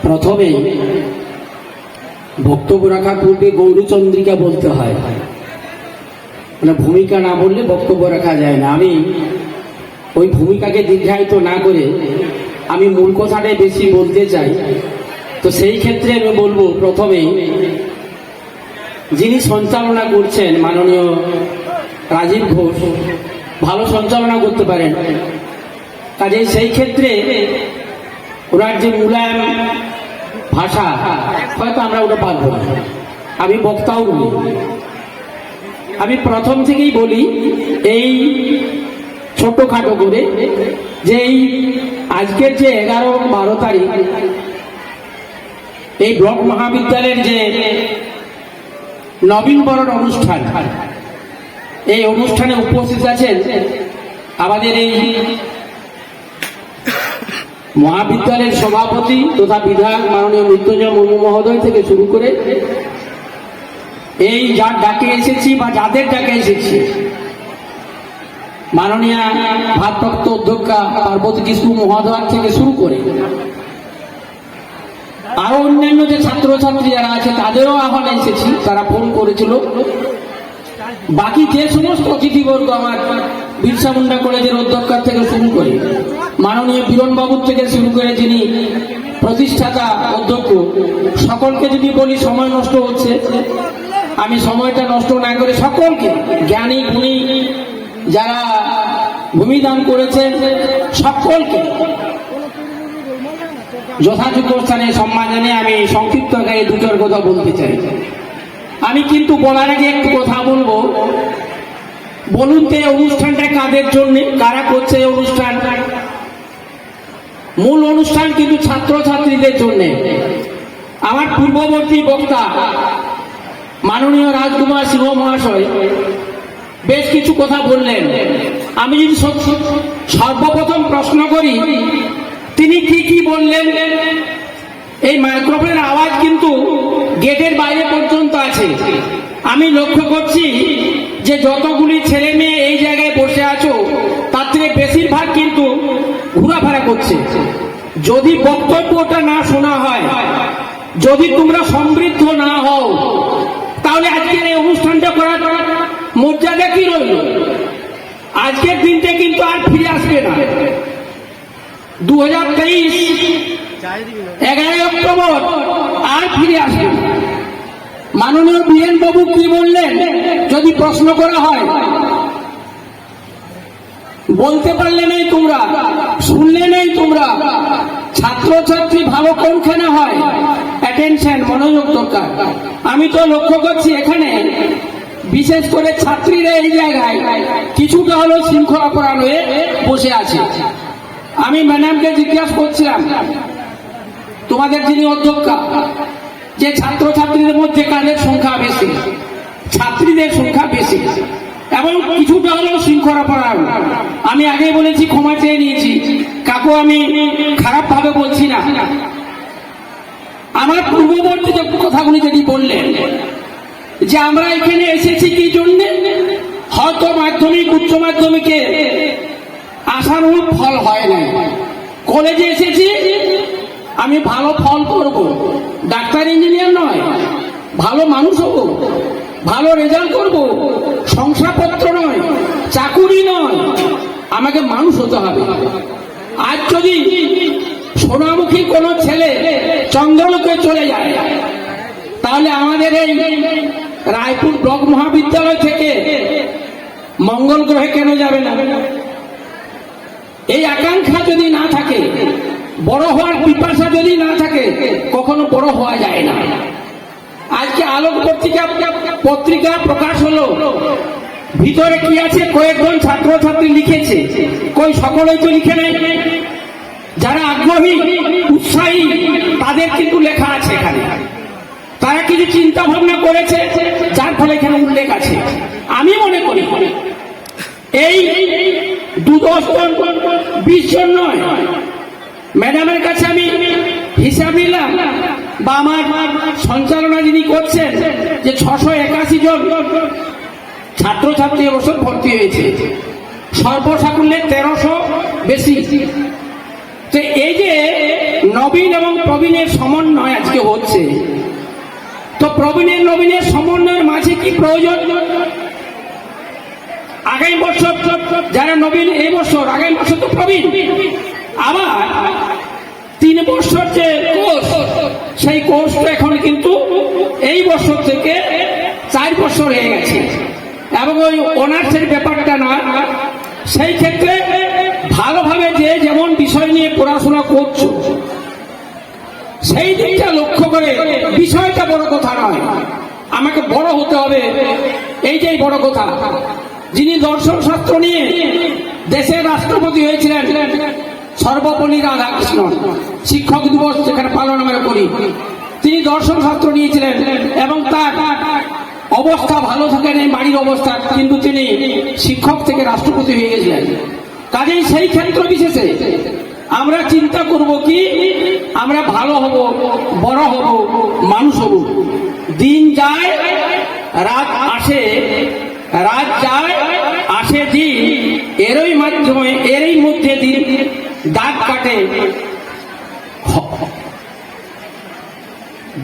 প্রথমে বক্তব্য রাখার পূর্বে গৌরচন্দ্রিকা বলতে হয়, মানে ভূমিকা না বললে বক্তব্য রাখা যায় না। আমি ওই ভূমিকাকে দীর্ঘায়িত না করে আমি মূল কথাটাই বেশি বলতে চাই। তো সেই ক্ষেত্রে আমি বলবো, প্রথমে যিনি সঞ্চালনা করছেন মাননীয় রাজীব ঘোষ ভালো সঞ্চালনা করতে পারেন, কাজে সেই ক্ষেত্রে ওনার যে মুলায়ম ভাষা হয়তো আমরা ওটা পারবো না। আমি বক্তাও বলি, আমি প্রথম থেকেই বলি এই ছোটখাটো করে যে এই আজকের যে 11-12 তারিখ এই ব্লক মহাবিদ্যালয়ের যে নবীনবরণ অনুষ্ঠান, এই অনুষ্ঠানে উপস্থিত আছেন আমাদের এই মহাবিদ্যালয়ের সভাপতি তথা বিধায়ক মাননীয় মৃত্যুঞ্জয় মুর্মু মহোদয় থেকে শুরু করে এই যার ডাকে এসেছি বা যাদের ডাকে এসেছি মাননীয় ভারপ্রাপ্ত অধ্যক্ষা পার্বতী কিস্কু মহোদয় থেকে শুরু করে আরো অন্যান্য যে ছাত্রছাত্রী যারা আছে তাদেরও আহ্বানে এসেছি, তারা ফোন করেছিল। বাকি যে সমস্ত অতিথিবর্গ আমার বিরসা মুন্ডা কলেজের অধ্যক্ষার থেকে শুরু করে মাননীয় বীরনবাবুর থেকে শুরু করে যিনি প্রতিষ্ঠাতা অধ্যক্ষ, সকলকে যদি বলি সময় নষ্ট হচ্ছে, আমি সময়টা নষ্ট না করে সকলকে জ্ঞানী গুণী যারা ভূমিদান করেছেন সকলকে যথাযোগ্য স্থানে সম্মান জানিয়ে আমি সংক্ষিপ্ত আকারে দুটোর কথা বলতে চাই। আমি কিন্তু বলার আগে একটু কথা বলবো, বলুন তো এই অনুষ্ঠানটা কাদের জন্য, কারা করছে এই অনুষ্ঠান? মূল অনুষ্ঠান কিন্তু ছাত্রছাত্রীদের জন্য। আমার পূর্ববর্তী বক্তা মাননীয় রাজকুমার সিংহ মহাশয় বেশ কিছু কথা বললেন। আমি যদি সর্বপ্রথম প্রশ্ন করি তিনি কি কি বললেন, এই মাইক্রোফোনের আওয়াজ কিন্তু গেটের বাইরে পর্যন্ত আছে। আমি লক্ষ্য করছি যে যতগুলি ছেলে মেয়ে এই জায়গায় বসে আছো তার থেকে বেশিরভাগ কিন্তু ঘোরাফেরা করছে। যদি বক্তব্যটা না শোনা হয়, যদি তোমরা সমৃদ্ধ না হও, তাহলে আজকের এই অনুষ্ঠানটা করার মর্যাদা কি রইল? আজকের দিনটা কিন্তু আর ফিরে আসবে না। 2023 11 অক্টোবর আর ফিরে আসবে। মাননীয় বীরেন বাবু কি বললেন যদি প্রশ্ন করা হয়, বলতে পারলে নেই তোমরা, শুনলে নেই তোমরা, ছাত্রছাত্রী ভালো কোনখানে হয়? অ্যাটেনশন, মনোযোগ দরকার। আমি তো লক্ষ্য করছি এখানে বিশেষ করে ছাত্রীরা এই জায়গায় কিছুটা হলো শৃঙ্খলা পরায়ণ হয়ে বসে আছে। আমি ম্যাডামকে জিজ্ঞাসা করছিলাম, তোমাদের যিনি অধ্যক্ষা, যে ছাত্রছাত্রীদের মধ্যে কাদের সংখ্যা বেশি? ছাত্রীদের সংখ্যা বেশি এবং কিছুটা হলো শৃঙ্খলা পরায়ণ। আমি আগে বলেছি, ক্ষমা চেয়ে নিয়েছি, কাকু আমি খারাপ ভাবে বলছি না। আমার পূর্ববর্তী যে কথাগুলি যদি বললেন যে আমরা এখানে এসেছি কি জন্য, হয়তো মাধ্যমিক উচ্চ মাধ্যমিকে আশানুরূপ ফল হয় না, কলেজে এসেছি আমি ভালো ফল করব, ডাক্তার ইঞ্জিনিয়ার নয়, ভালো মানুষ হব, ভালো রেজাল্ট করব, শংসাপত্র নয়, চাকুরি নয়, আমাকে মানুষ হতে হবে। আজ যদি সোনামুখী কোনো ছেলে চন্দ্রলোকে চলে যায়, তাহলে আমাদের এই রায়পুর ব্লক মহাবিদ্যালয় থেকে মঙ্গল গ্রহে কেন যাবে না? এই আকাঙ্ক্ষা যদি না থাকে, বড় হওয়ার পিপাসা যদি না থাকে, কখনো বড় হওয়া যায় না। আজকে আলোক পত্রিকা প্রকাশ হলো, ভিতরে কি আছে কয়েকজন ছাত্রছাত্রী লিখেছে, কই সকলেই তো লিখে নেই। যারা আগ্রহী উৎসাহী তাদের কিন্তু লেখা আছে এখানে, তারা কিছু চিন্তা ভাবনা করেছে যার ফলে এখানে উল্লেখ আছে। আমি মনে করি এই 2-10 জন 20 জন নয়, ম্যাডামের কাছে আমি হিসাব নিলাম বা আমার সঞ্চালনা যিনি করছেন যে 681 জন ছাত্রছাত্রী এবছর ভর্তি হয়েছে, সর্বসাকুল্যে 1300 বেশি। তো এই যে নবীন এবং প্রবীণের সমন্বয় আজকে হচ্ছে। তো প্রবীণের নবীনের সমন্বয়ের মাঝে কি প্রয়োজন? আগামী বছর যারা নবীন এই বছর, আগামী বছর তো প্রবীণ, আবার 3 বছর যে কোর্স, সেই কোর্সটা এখন কিন্তু এই বছর থেকে 4 বছর হয়ে গেছে এবং ওই অনার্সের ব্যাপারটা না। সেই ক্ষেত্রে ভালোভাবে যে যেমন বিষয় নিয়ে পড়াশোনা করছো সেই দিকটা লক্ষ্য করে, বিষয়টা বড় কথা নয়, আমাকে বড় হতে হবে, এইটাই বড় কথা। যিনি দর্শন শাস্ত্র নিয়ে দেশের রাষ্ট্রপতি হয়েছিলেন, সর্বপল্লী রাধাকৃষ্ণ, শিক্ষক দিবস যেখানে পালন আমরা করি, তিনি দর্শন শাস্ত্র নিয়েছিলেন এবং তার অবস্থা ভালো থাকে নেই, বাড়ির অবস্থা, কিন্তু তিনি শিক্ষক থেকে রাষ্ট্রপতি হয়ে গেছিলেন। কাজেই সেই ক্ষেত্র বিশেষে আমরা চিন্তা করব কি আমরা ভালো হব, বড় হব, মানুষ হব। দিন যায় রাত আসে, রাত যায় আসে দিন, এরই মাধ্যমে এরই মধ্যে দিন দাগ কাটে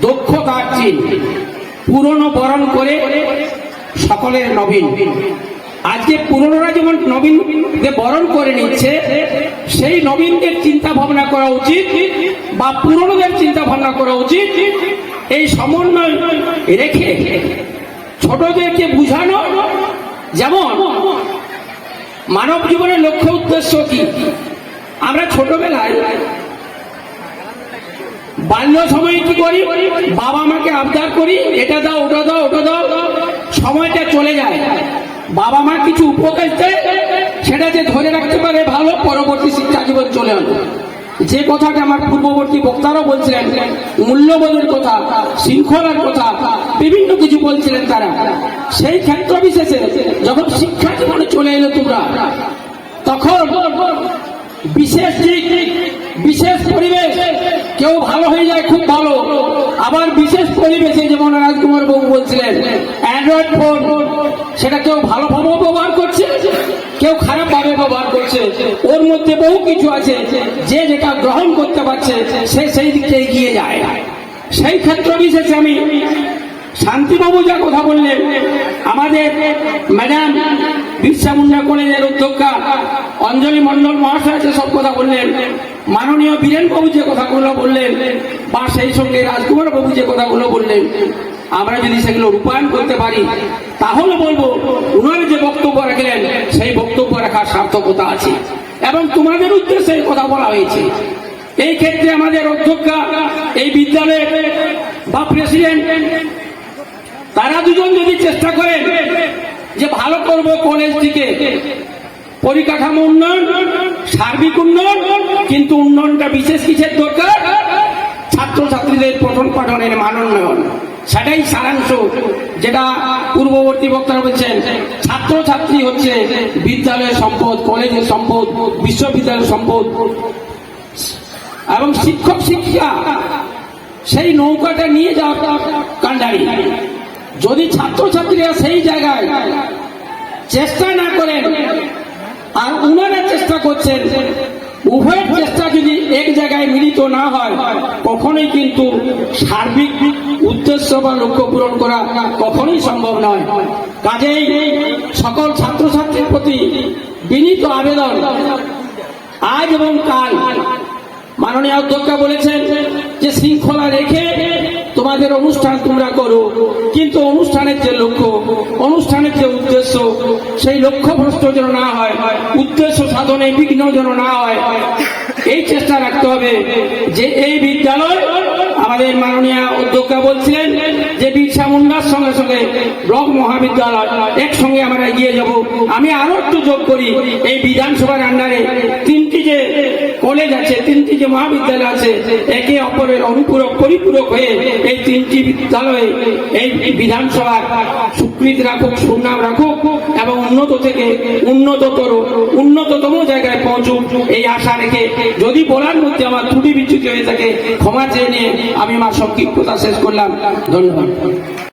দক্ষতার চিন, পুরনো বরণ করে সকলের নবীন। আজকে পুরনোরা যেমন নবীনকে বরণ করে নিচ্ছে, সেই নবীনদের চিন্তা ভাবনা করা উচিত বা পুরনোদের চিন্তা ভাবনা করা উচিত। এই সমন্বয় রেখে ছোটদেরকে বুঝানো, যেমন মানব জীবনের লক্ষ্য উদ্দেশ্য কি। আমরা ছোটবেলায় বাল্য সময়ে কি করি, বাবা মাকে আবদার করি, এটা দাও, ওটা দাও, ওটা দাও, সময়টা চলে যায়। বাবা মা কিছু উপদেশ দেয়, সেটা যে ধরে রাখতে পারে ভালো, পরবর্তী শিক্ষা জীবন চলে আসে। যে কথাটা আমার পূর্ববর্তী বক্তারাও বলছিলেন, মূল্যবোধের কথা, শৃঙ্খলার কথা, বিভিন্ন কিছু বলছিলেন তারা। সেই ক্ষেত্র বিশেষে যখন শিক্ষা জীবনে চলে এলো তোমরা, তখন বিশেষ দিক, বিশেষ পরিবেশ, কেউ ভালো হয়ে যায় খুব ভালো, আবার বিশেষ পরিবেশে যেমন রাজকুমার বাবু বলছিলেন অ্যান্ড্রয়েড ফোন, সেটা কেউ ভালোভাবে ব্যবহার করছে, কেউ খারাপ ভাবে ব্যবহার করছে। ওর মধ্যে বহু কিছু আছে, যে যেটা গ্রহণ করতে পারছে সে সেই দিকে এগিয়ে যায়। সেই ক্ষেত্র বিশেষে আমি শান্তিবাবু যা কথা বললেন, আমাদের ম্যাডাম বিরসা মুন্ডা কলেজের অধ্যক্ষা অঞ্জলি মন্ডল মহাশয় সব কথা বললেন, মাননীয় বীরেন বাবু যে কথাগুলো বললেন, বা সেই সঙ্গে রাজকুমার বাবু যে কথাগুলো বললেন, আমরা যদি সেগুলো রূপায়ণ করতে পারি তাহলে বলবো উনারা যে বক্তব্য রাখলেন সেই বক্তব্য রাখার সার্থকতা আছে। এবং তোমাদের উদ্দেশ্যে কথা বলা হয়েছে। এই ক্ষেত্রে আমাদের অধ্যক্ষা, এই বিদ্যালয়ের বা প্রেসিডেন্ট, তারা দুজন যদি চেষ্টা করেন যে ভালো করব কলেজটিকে, পরিকাঠামো উন্নয়ন, সার্বিক উন্নয়ন, কিন্তু উন্নয়নটা বিশেষ কিসের দরকার, ছাত্রছাত্রীদের পঠন পাঠনের মান উন্নয়ন। সেটাই সারাংশ, যেটা পূর্ববর্তী বক্তারা বলছেন, ছাত্রছাত্রী হচ্ছে বিদ্যালয়ের সম্পদ, কলেজের সম্পদ, বিশ্ববিদ্যালয়ের সম্পদ, এবং শিক্ষক শিক্ষিকা সেই নৌকাটা নিয়ে যাওয়া কান্ডারি। যদি ছাত্রছাত্রীরা সেই জায়গায় চেষ্টা না করেন, আর উনারা চেষ্টা করছেন, উভয়ের চেষ্টা যদি এক জায়গায় মিলিত না হয়, কখনোই কিন্তু সার্বিক উদ্দেশ্য বা লক্ষ্য পূরণ করা কখনোই সম্ভব নয়। কাজেই সকল ছাত্রছাত্রীর প্রতি বিনীত আবেদন, আজ এবং কাল মাননীয় অধ্যক্ষা বলেছেন যে শৃঙ্খলা রেখে তোমাদের অনুষ্ঠান তোমরা করো, কিন্তু অনুষ্ঠানের যে লক্ষ্য, অনুষ্ঠানের যে উদ্দেশ্য, সেই লক্ষ্য ভ্রষ্ট যেন না হয়, উদ্দেশ্য সাধনে বিঘ্ন যেন না হয়, এই চেষ্টা রাখতে হবে। যে এই বিদ্যালয়, আমাদের মাননীয় অধ্যক্ষা বলছিলেন যে বিরসা মুন্ডার সঙ্গে সঙ্গে ব্লক মহাবিদ্যালয় একসঙ্গে আমরা এগিয়ে যাব। আমি আরো একটু যোগ করি, এই বিধানসভার আন্ডারে 3টি যে কলেজ আছে, 3টি যে মহাবিদ্যালয় আছে, একে অপরের অনুপূরক পরিপূরক হয়ে এই 3টি বিদ্যালয়ে এই বিধানসভার স্বীকৃতি রাখুক, সুনাম রাখুক এবং উন্নত থেকে উন্নততম জায়গায় পৌঁছুক, এই আশা রেখে যদি বলার মধ্যে আমার ত্রুটি বিচ্যুতি হয়ে থাকে ক্ষমা চেয়ে নিয়ে আমি আমার সংক্ষিপ্ততা শেষ করলাম। ধন্যবাদ।